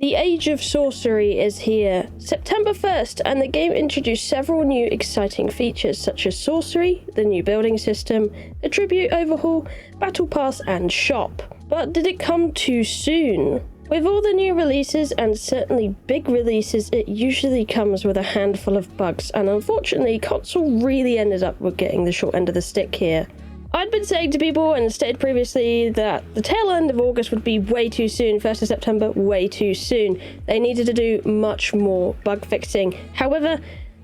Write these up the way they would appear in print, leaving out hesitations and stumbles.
The Age of Sorcery is here, September 1st, and the game introduced several new exciting features such as Sorcery, the new building system, a tribute overhaul, battle pass and shop. But did it come too soon? With all the new releases, and certainly big releases, it usually comes with a handful of bugs, and unfortunately console really ended up with getting the short end of the stick here. I'd been saying to people and stated previously that the tail end of August would be way too soon, 1st of September, way too soon. They needed to do much more bug fixing. However,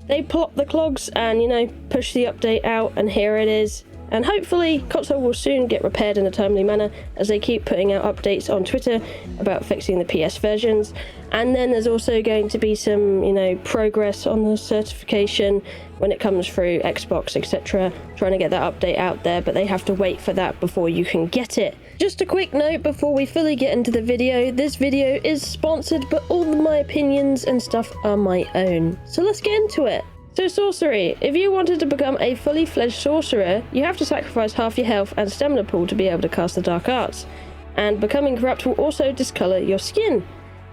they plopped the clogs and, push the update out, and here it is. And hopefully, console will soon get repaired in a timely manner as they keep putting out updates on Twitter about fixing the PS versions. And then there's also going to be some, progress on the certification when it comes through Xbox, etc. Trying to get that update out there, but they have to wait for that before you can get it. Just a quick note before we fully get into the video, this video is sponsored, but all of my opinions and stuff are my own. So let's get into it. So sorcery. If you wanted to become a fully fledged sorcerer, you have to sacrifice half your health and stamina pool to be able to cast the dark arts. And becoming corrupt will also discolor your skin.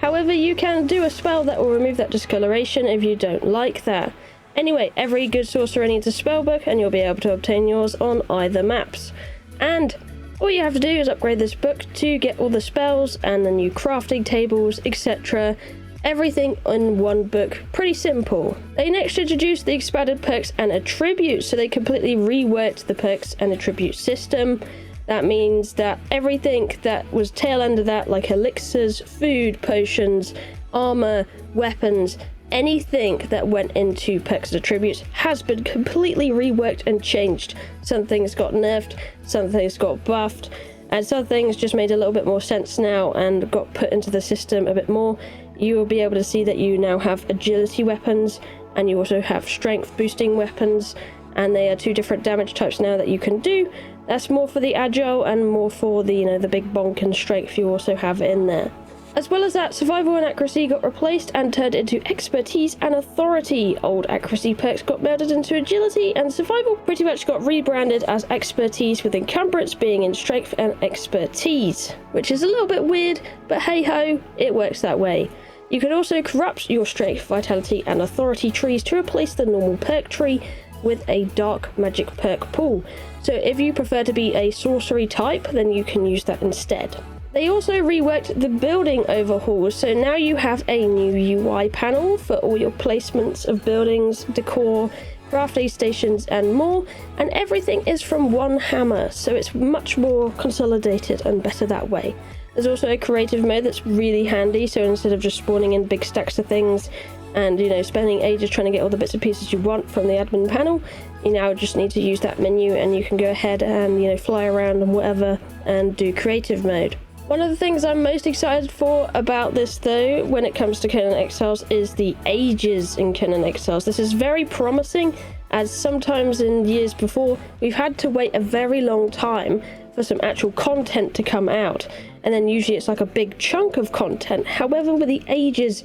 However, you can do a spell that will remove that discoloration if you don't like that. Anyway, every good sorcerer needs a spellbook, and you'll be able to obtain yours on either maps. And all you have to do is upgrade this book to get all the spells and the new crafting tables, etc. Everything in one book. Pretty simple. They next introduced the expanded perks and attributes, so they completely reworked the perks and attribute system. That means that everything that was tail end of that, like elixirs, food, potions, armor, weapons, anything that went into perks and attributes has been completely reworked and changed. Some things got nerfed, some things got buffed, and some things just made a little bit more sense now and got put into the system a bit more. You will be able to see that you now have agility weapons, and you also have strength boosting weapons, and they are two different damage types now that you can do. That's more for the agile and more for the the big bonk and strength you also have in there. As well as that, survival and accuracy got replaced and turned into expertise and authority. Old accuracy perks got melded into agility, and survival pretty much got rebranded as expertise, with encumbrance being in strength and expertise, which is a little bit weird, but hey ho, it works that way. You can also corrupt your strength, vitality and authority trees to replace the normal perk tree with a dark magic perk pool. So if you prefer to be a sorcery type, then you can use that instead. They also reworked the building overhauls, so now you have a new UI panel for all your placements of buildings, decor, crafting stations and more, and everything is from one hammer, so it's much more consolidated and better that way. There's also a creative mode that's really handy, so instead of just spawning in big stacks of things and spending ages trying to get all the bits and pieces you want from the admin panel, you now just need to use that menu and you can go ahead and fly around and whatever and do creative mode. One of the things I'm most excited for about this though, when it comes to Conan Exiles, is the ages in Conan Exiles. This is very promising, as sometimes in years before we've had to wait a very long time for some actual content to come out, and then usually it's like a big chunk of content. However, with the ages,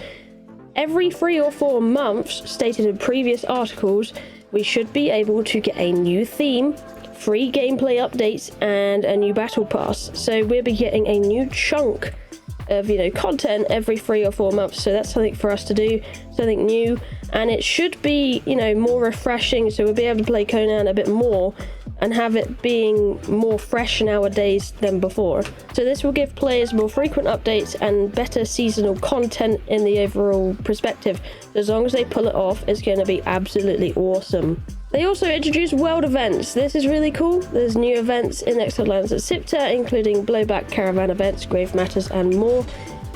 every 3 or 4 months, stated in previous articles, we should be able to get a new theme, free gameplay updates and a new battle pass. So we'll be getting a new chunk of content every 3 or 4 months, so that's something for us to do, something new, and it should be more refreshing, so we'll be able to play Conan a bit more and have it being more fresh nowadays than before. So this will give players more frequent updates and better seasonal content in the overall perspective. As long as they pull it off, it's going to be absolutely awesome. They also introduced world events. This is really cool. There's new events in Exiled Lands at Sipta, including blowback caravan events, grave matters and more.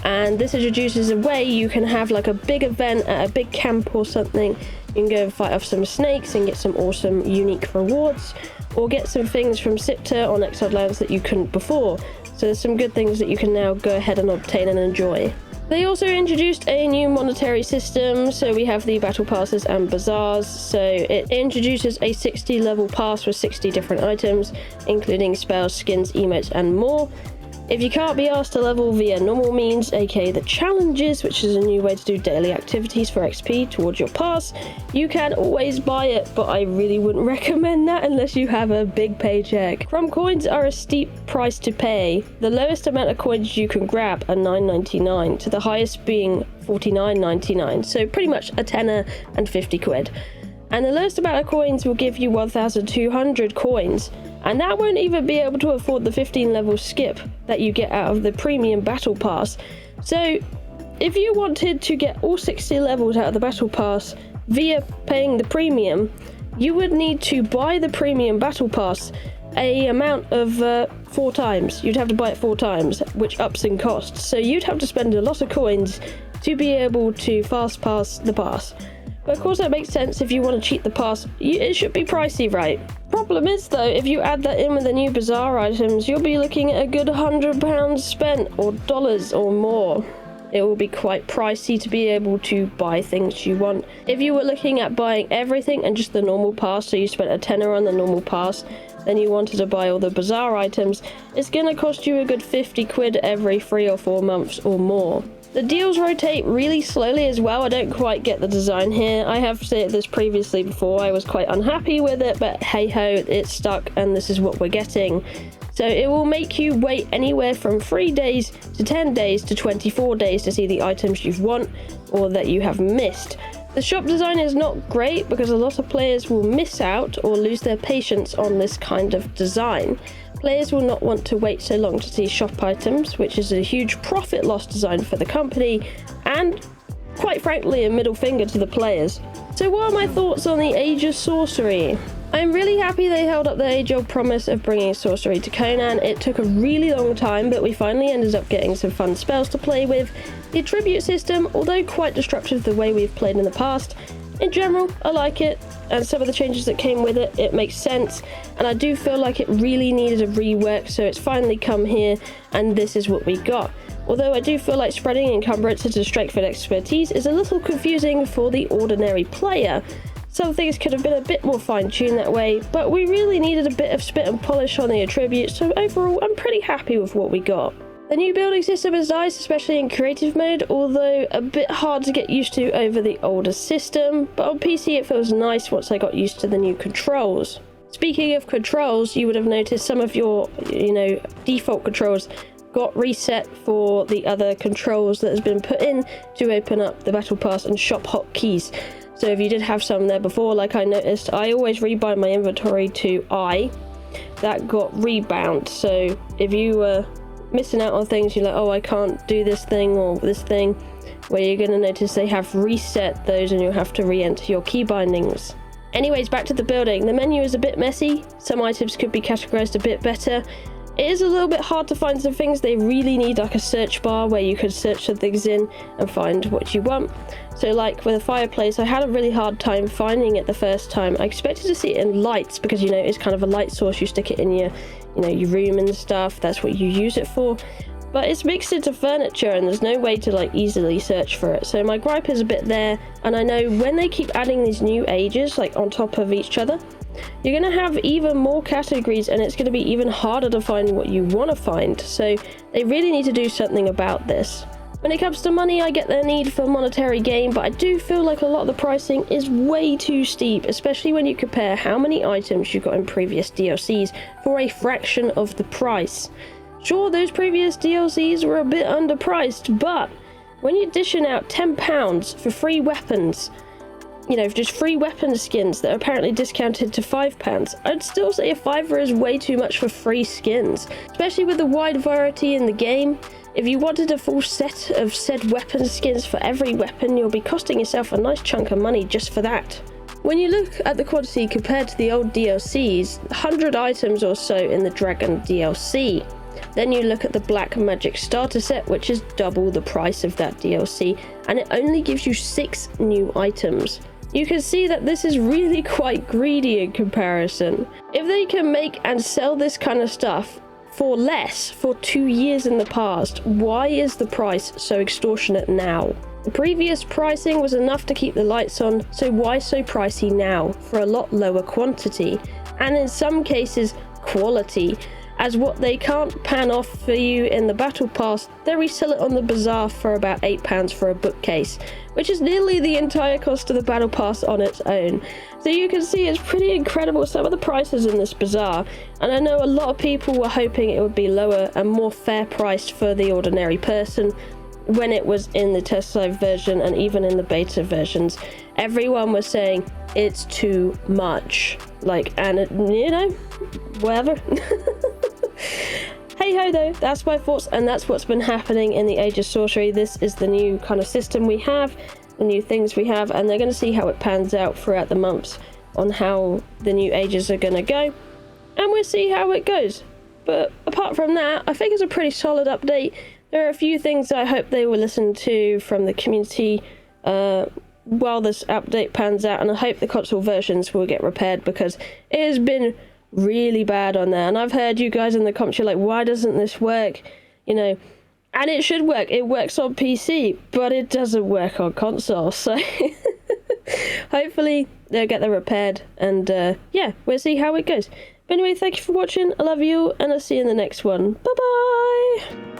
And this introduces a way you can have like a big event at a big camp or something. You can go and fight off some snakes and get some awesome unique rewards, or get some things from Sipta on Exiled Lands that you couldn't before. So there's some good things that you can now go ahead and obtain and enjoy. They also introduced a new monetary system, so we have the battle passes and bazaars. So it introduces a 60 level pass with 60 different items, including spells, skins, emotes and more. If you can't be asked to level via normal means, aka the challenges, which is a new way to do daily activities for XP towards your pass, you can always buy it, but I really wouldn't recommend that unless you have a big paycheck. Crumb coins are a steep price to pay. The lowest amount of coins you can grab are $9.99, to the highest being $49.99, so pretty much a tenner and 50 quid. And the lowest amount of coins will give you 1,200 coins, and that won't even be able to afford the 15 level skip that you get out of the premium battle pass. So if you wanted to get all 60 levels out of the battle pass via paying the premium, you would need to buy the premium battle pass a amount of 4 times. You'd have to buy it 4 times, which ups in cost. So you'd have to spend a lot of coins to be able to fast pass the pass. But of course that makes sense. If you want to cheat the pass, it should be pricey, right? Problem is though, if you add that in with the new bazaar items, you'll be looking at a good £100 spent, or dollars or more. It will be quite pricey to be able to buy things you want. If you were looking at buying everything and just the normal pass, so you spent a tenner on the normal pass, then you wanted to buy all the bazaar items, it's going to cost you a good 50 quid every 3 or 4 months or more. The deals rotate really slowly as well. I don't quite get the design here. I have said this previously before. I was quite unhappy with it, but hey ho, it's stuck and this is what we're getting. So it will make you wait anywhere from 3 days to 10 days to 24 days to see the items you want or that you have missed. The shop design is not great because a lot of players will miss out or lose their patience on this kind of design. Players will not want to wait so long to see shop items, which is a huge profit loss design for the company, and quite frankly a middle finger to the players. So what are my thoughts on the Age of Sorcery? I'm really happy they held up their age-old promise of bringing sorcery to Conan. It took a really long time, but we finally ended up getting some fun spells to play with. The attribute system, although quite disruptive the way we've played in the past, in general I like it, and some of the changes that came with it, it makes sense, and I do feel like it really needed a rework, so it's finally come here and this is what we got. Although I do feel like spreading encumbrance into strength and expertise is a little confusing for the ordinary player. Some things could have been a bit more fine-tuned that way, but we really needed a bit of spit and polish on the attributes, so overall I'm pretty happy with what we got. The new building system is nice, especially in creative mode, although a bit hard to get used to over the older system, but on PC it feels nice once I got used to the new controls. Speaking of controls, you would have noticed some of your, default controls got reset for the other controls that has been put in to open up the battle pass and shop hotkeys. So if you did have some there before, like I noticed, I always rebind my inventory to I. That got rebound, so if you were missing out on things, you're like, oh, I can't do this thing or this thing, where you're going to notice they have reset those and you'll have to re-enter your key bindings. Anyways, back to the building. The menu is a bit messy. Some items could be categorized a bit better. It is a little bit hard to find some things. They really need like a search bar where you could search some things in and find what you want. So like with a fireplace, I had a really hard time finding it the first time. I expected to see it in lights because, it's kind of a light source. You stick it in your room and stuff. That's what you use it for. But it's mixed into furniture and there's no way to easily search for it. So my gripe is a bit there. And I know when they keep adding these new ages on top of each other, you're going to have even more categories and it's going to be even harder to find what you want to find. So they really need to do something about this. When it comes to money, I get the need for monetary gain, but I do feel like a lot of the pricing is way too steep, especially when you compare how many items you got in previous DLCs for a fraction of the price. Sure, those previous DLCs were a bit underpriced, but when you're dishing out £10 for free weapons, just free weapon skins that are apparently discounted to £5, I'd still say a £5 is way too much for free skins, especially with the wide variety in the game. If you wanted a full set of said weapon skins for every weapon, you'll be costing yourself a nice chunk of money just for that. When you look at the quantity compared to the old DLCs, 100 items or so in the Dragon DLC. Then you look at the Black Magic starter set, which is double the price of that DLC, and it only gives you 6 new items. You can see that this is really quite greedy in comparison. If they can make and sell this kind of stuff for less for 2 years in the past, why is the price so extortionate now? The previous pricing was enough to keep the lights on, so why so pricey now for a lot lower quantity, and in some cases quality? as what they can't pan off for you in the battle pass, they resell it on the bazaar for about £8 for a bookcase, which is nearly the entire cost of the battle pass on its own. So you can see it's pretty incredible, some of the prices in this bazaar, and I know a lot of people were hoping it would be lower and more fair priced for the ordinary person when it was in the test live version and even in the beta versions. Everyone was saying it's too much, like, and it, you know, whatever. Hey ho though, that's my thoughts, and that's what's been happening in the Age of Sorcery. This is the new kind of system we have, the new things we have, and they're going to see how it pans out throughout the months on how the new ages are going to go, and we'll see how it goes. But apart from that, I think it's a pretty solid update. There are a few things I hope they will listen to from the community while this update pans out, and I hope the console versions will get repaired, because it has been really bad on there. And I've heard you guys in the comments, you're like, why doesn't this work? You know, and it should work. It works on PC, but it doesn't work on console. So hopefully they'll get them repaired, and yeah, we'll see how it goes. But anyway, thank you for watching. I love you, and I'll see you in the next one. Bye bye.